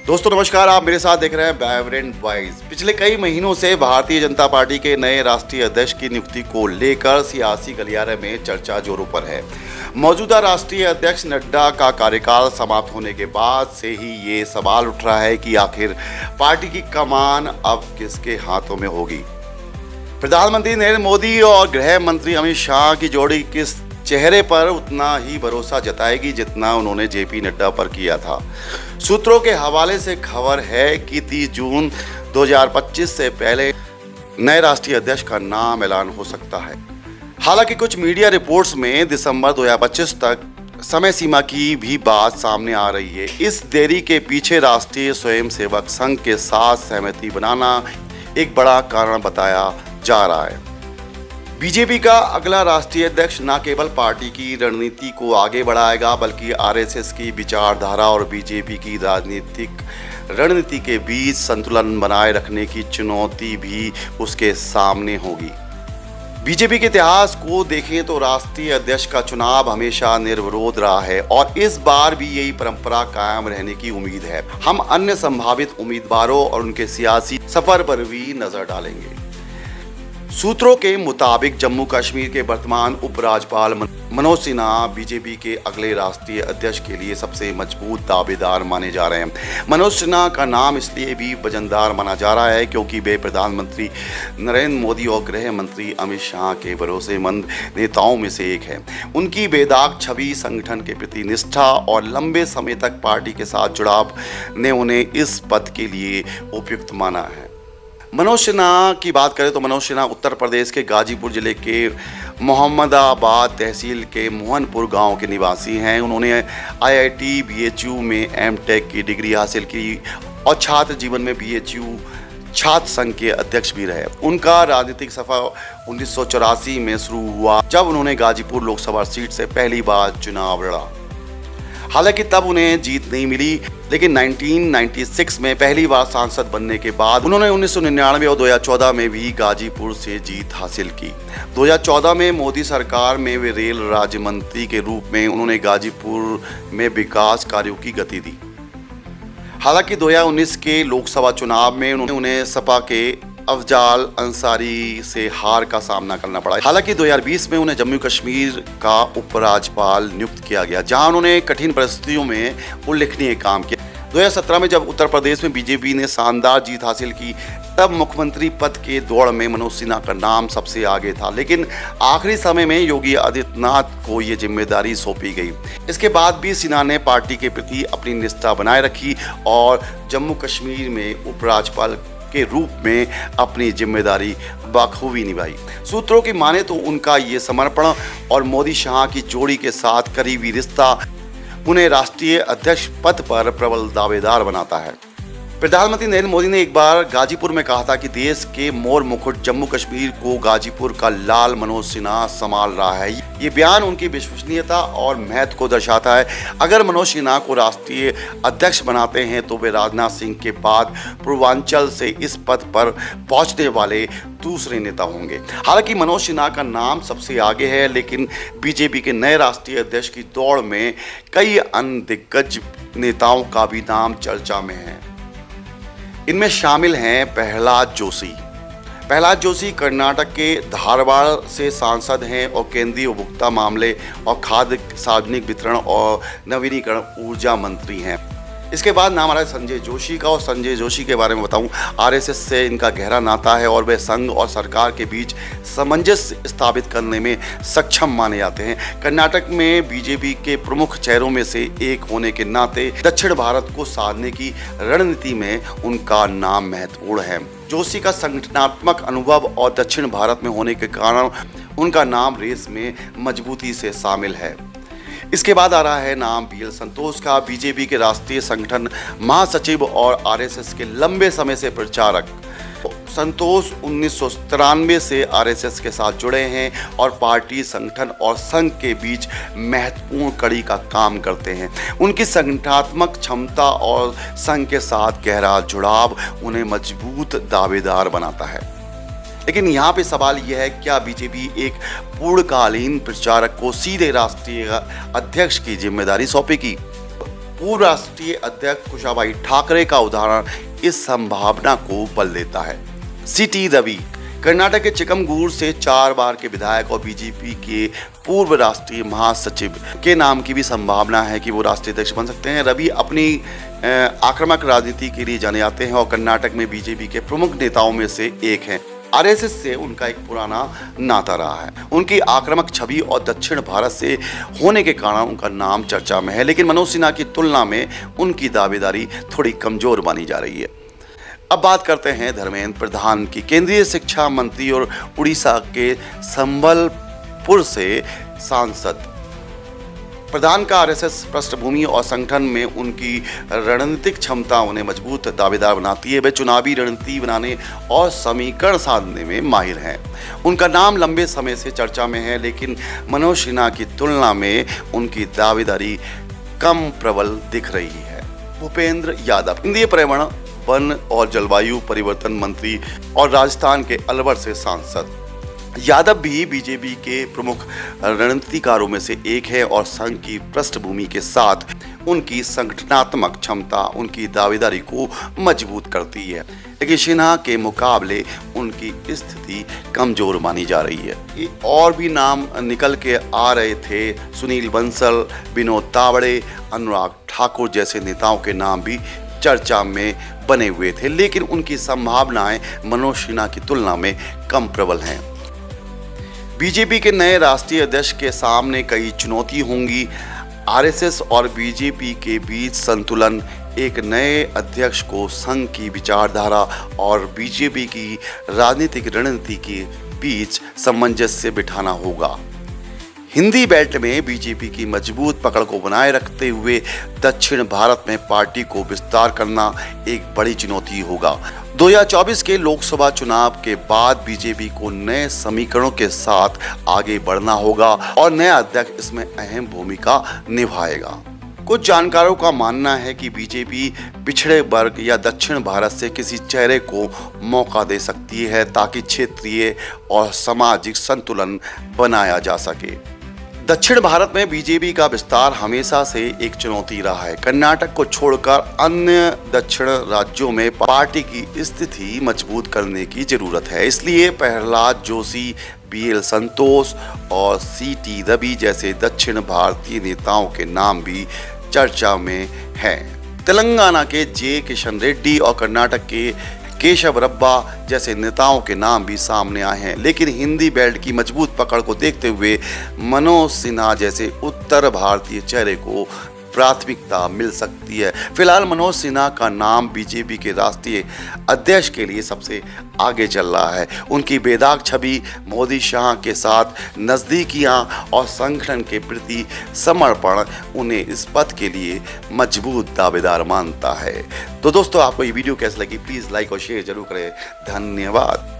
दोस्तों नमस्कार, आप मेरे साथ देख रहे हैं वाइब्रेंट वॉइस। पिछले कई महीनों से भारतीय जनता पार्टी के नए राष्ट्रीय अध्यक्ष की नियुक्ति को लेकर सियासी गलियारे में चर्चा जोरों पर है। मौजूदा राष्ट्रीय अध्यक्ष नड्डा का कार्यकाल समाप्त होने के बाद से ही ये सवाल उठ रहा है कि आखिर पार्टी की कमान अब किसके हाथों में होगी। प्रधानमंत्री नरेंद्र मोदी और गृह मंत्री अमित शाह की जोड़ी किस चेहरे पर उतना ही भरोसा जताएगी जितना उन्होंने जेपी नड्डा पर किया था। सूत्रों के हवाले से खबर है कि 30 जून 2025 से पहले नए राष्ट्रीय अध्यक्ष का नाम ऐलान हो सकता है। हालांकि कुछ मीडिया रिपोर्ट्स में दिसंबर 2025 तक समय सीमा की भी बात सामने आ रही है। इस देरी के पीछे राष्ट्रीय स्वयंसेवक संघ के साथ सहमति बनाना एक बड़ा कारण बताया जा रहा है। बीजेपी का अगला राष्ट्रीय अध्यक्ष न केवल पार्टी की रणनीति को आगे बढ़ाएगा बल्कि आरएसएस की विचारधारा और बीजेपी की राजनीतिक रणनीति के बीच संतुलन बनाए रखने की चुनौती भी उसके सामने होगी। बीजेपी के इतिहास को देखें तो राष्ट्रीय अध्यक्ष का चुनाव हमेशा निर्विरोध रहा है और इस बार भी यही परंपरा कायम रहने की उम्मीद है। हम अन्य संभावित उम्मीदवारों और उनके सियासी सफर पर भी नजर डालेंगे। सूत्रों के मुताबिक जम्मू कश्मीर के वर्तमान उपराज्यपाल मनोज सिन्हा बीजेपी के अगले राष्ट्रीय अध्यक्ष के लिए सबसे मजबूत दावेदार माने जा रहे हैं। मनोज सिन्हा का नाम इसलिए भी वजनदार माना जा रहा है क्योंकि वे प्रधानमंत्री नरेंद्र मोदी और गृह मंत्री अमित शाह के भरोसेमंद नेताओं में से एक है। उनकी बेदाग छवि, संगठन के प्रति निष्ठा और लंबे समय तक पार्टी के साथ जुड़ाव ने उन्हें इस पद के लिए उपयुक्त माना है। मनोज सिन्हा की बात करें तो मनोज सिन्हा उत्तर प्रदेश के गाजीपुर जिले के मोहम्मदाबाद तहसील के मोहनपुर गांव के निवासी हैं। उन्होंने आईआईटी बीएचयू में एमटेक की डिग्री हासिल की और छात्र जीवन में बीएचयू छात्र संघ के अध्यक्ष भी रहे। उनका राजनीतिक सफर 1984 में शुरू हुआ जब उन्होंने गाजीपुर लोकसभा सीट से पहली बार चुनाव लड़ा। हालांकि तब उन्हें जीत नहीं मिली, लेकिन 1996 में पहली बार सांसद बनने के बाद उन्होंने 1999 और 2014 में भी गाजीपुर से जीत हासिल की। 2014 में मोदी सरकार में वे रेल राज्य मंत्री के रूप में उन्होंने गाजीपुर में विकास कार्यों की गति दी। हालांकि 2019 के लोकसभा चुनाव में उन्हें सपा के अफजाल अंसारी से हार का सामना करना पड़ा। हालांकि 2020 में उन्हें जम्मू कश्मीर का उपराज्यपाल नियुक्त किया गया, जहां उन्होंने कठिन परिस्थितियों में उल्लेखनीय काम किया। 2017 में जब उत्तर प्रदेश में बीजेपी ने शानदार जीत हासिल की, तब मुख्यमंत्री पद के दौड़ में मनोज सिन्हा का नाम सबसे आगे था, लेकिन आखिरी समय में योगी आदित्यनाथ को ये जिम्मेदारी सौंपी गई। इसके बाद भी सिन्हा ने पार्टी के प्रति अपनी निष्ठा बनाए रखी और जम्मू कश्मीर में उपराज्यपाल के रूप में अपनी जिम्मेदारी बखूबी निभाई। सूत्रों की माने तो उनका ये समर्पण और मोदी शाह की जोड़ी के साथ करीबी रिश्ता उन्हें राष्ट्रीय अध्यक्ष पद पर प्रबल दावेदार बनाता है। प्रधानमंत्री नरेंद्र मोदी ने एक बार गाजीपुर में कहा था कि देश के मोर मुकुट जम्मू कश्मीर को गाजीपुर का लाल मनोज सिन्हा संभाल रहा है। ये बयान उनकी विश्वसनीयता और महत्व को दर्शाता है। अगर मनोज सिन्हा को राष्ट्रीय अध्यक्ष बनाते हैं तो वे राजनाथ सिंह के बाद पूर्वांचल से इस पद पर पहुंचने वाले दूसरे नेता होंगे। हालांकि मनोज सिन्हा का नाम सबसे आगे है, लेकिन बीजेपी के नए राष्ट्रीय अध्यक्ष की दौड़ में कई अन्य दिग्गज नेताओं का भी नाम चर्चा में है। इनमें शामिल हैं प्रहलाद जोशी। प्रहलाद जोशी कर्नाटक के धारवाड़ से सांसद हैं और केंद्रीय उपभोक्ता मामले और खाद्य सार्वजनिक वितरण और नवीनीकरण ऊर्जा मंत्री हैं। इसके बाद नाम आ रहा है संजय जोशी का, और संजय जोशी के बारे में बताऊं, आरएसएस से इनका गहरा नाता है और वे संघ और सरकार के बीच सामंजस्य स्थापित करने में सक्षम माने जाते हैं। कर्नाटक में बीजेपी के प्रमुख चेहरों में से एक होने के नाते दक्षिण भारत को साधने की रणनीति में उनका नाम महत्वपूर्ण है। जोशी का संगठनात्मक अनुभव और दक्षिण भारत में होने के कारण उनका नाम रेस में मजबूती से शामिल है। इसके बाद आ रहा है नाम बीएल संतोष का। बीजेपी के राष्ट्रीय संगठन महासचिव और आरएसएस के लंबे समय से प्रचारक संतोष 1993 से आरएसएस के साथ जुड़े हैं और पार्टी, संगठन और संघ के बीच महत्वपूर्ण कड़ी का काम करते हैं। उनकी संगठनात्मक क्षमता और संघ के साथ गहरा जुड़ाव उन्हें मजबूत दावेदार बनाता है। लेकिन यहाँ पे सवाल यह है, क्या बीजेपी एक पूर्णकालीन प्रचारक को सीधे राष्ट्रीय अध्यक्ष की जिम्मेदारी सौंपेगी? पूर्व राष्ट्रीय अध्यक्ष कुशाभाई ठाकरे का उदाहरण इस संभावना को बल देता है। सीटी रवि कर्नाटक के चिकमगलूर से 4 बार के विधायक और बीजेपी के पूर्व राष्ट्रीय महासचिव के नाम की भी संभावना है कि वो राष्ट्रीय अध्यक्ष बन सकते हैं। रवि अपनी आक्रामक राजनीति के लिए जाने जाते हैं और कर्नाटक में बीजेपी के प्रमुख नेताओं में से एक हैं। आरएसएस से उनका एक पुराना नाता रहा है। उनकी आक्रामक छवि और दक्षिण भारत से होने के कारण उनका नाम चर्चा में है, लेकिन मनोज सिन्हा की तुलना में उनकी दावेदारी थोड़ी कमजोर मानी जा रही है। अब बात करते हैं धर्मेंद्र प्रधान की। केंद्रीय शिक्षा मंत्री और उड़ीसा के संबलपुर से सांसद। प्रधान का आरएसएस पृष्ठभूमि और संगठन में उनकी रणनीतिक क्षमता उन्हें मजबूत दावेदार बनाती है। वे चुनावी रणनीति बनाने और समीकरण साधने में माहिर हैं। उनका नाम लंबे समय से चर्चा में है, लेकिन मनोज सिन्हा की तुलना में उनकी दावेदारी कम प्रबल दिख रही है। भूपेंद्र यादव केंद्रीय पर्यावरण, वन और जलवायु परिवर्तन मंत्री और राजस्थान के अलवर से सांसद। यादव भी बीजेपी के प्रमुख रणनीतिकारों में से एक है और संघ की पृष्ठभूमि के साथ उनकी संगठनात्मक क्षमता उनकी दावेदारी को मजबूत करती है, लेकिन सिन्हा के मुकाबले उनकी स्थिति कमजोर मानी जा रही है। और भी नाम निकल के आ रहे थे। सुनील बंसल, विनोद तावड़े, अनुराग ठाकुर जैसे नेताओं के नाम भी चर्चा में बने हुए थे, लेकिन उनकी संभावनाएं मनोज सिन्हा की तुलना में कम प्रबल हैं। बीजेपी के नए राष्ट्रीय अध्यक्ष के सामने कई चुनौती होंगी। आरएसएस और बीजेपी के बीच संतुलन, एक नए अध्यक्ष को संघ की विचारधारा और बीजेपी की राजनीतिक रणनीति के बीच सामंजस्य बिठाना होगा। हिंदी बेल्ट में बीजेपी की मजबूत पकड़ को बनाए रखते हुए दक्षिण भारत में पार्टी को विस्तार करना एक बड़ी चुनौती होगा। 2024 के लोकसभा चुनाव के बाद बीजेपी को नए समीकरणों के साथ आगे बढ़ना होगा और नया अध्यक्ष इसमें अहम भूमिका निभाएगा। कुछ जानकारों का मानना है कि बीजेपी पिछड़े वर्ग या दक्षिण भारत से किसी चेहरे को मौका दे सकती है ताकि क्षेत्रीय और सामाजिक संतुलन बनाया जा सके। दक्षिण भारत में बीजेपी का विस्तार हमेशा से एक चुनौती रहा है। कर्नाटक को छोड़कर अन्य दक्षिण राज्यों में पार्टी की स्थिति मजबूत करने की जरूरत है। इसलिए प्रहलाद जोशी, बीएल संतोष और सीटी रवि जैसे दक्षिण भारतीय नेताओं के नाम भी चर्चा में हैं। तेलंगाना के जे किशन रेड्डी और कर्नाटक के केशव रब्बा जैसे नेताओं के नाम भी सामने आए हैं, लेकिन हिंदी बेल्ट की मजबूत पकड़ को देखते हुए मनोज सिन्हा जैसे उत्तर भारतीय चेहरे को प्राथमिकता मिल सकती है। फिलहाल मनोज सिन्हा का नाम बीजेपी के राष्ट्रीय अध्यक्ष के लिए सबसे आगे चल रहा है। उनकी बेदाग छवि, मोदी शाह के साथ नज़दीकियां और संगठन के प्रति समर्पण उन्हें इस पद के लिए मजबूत दावेदार मानता है। तो दोस्तों, आपको ये वीडियो कैसी लगी? प्लीज़ लाइक और शेयर जरूर करें। धन्यवाद।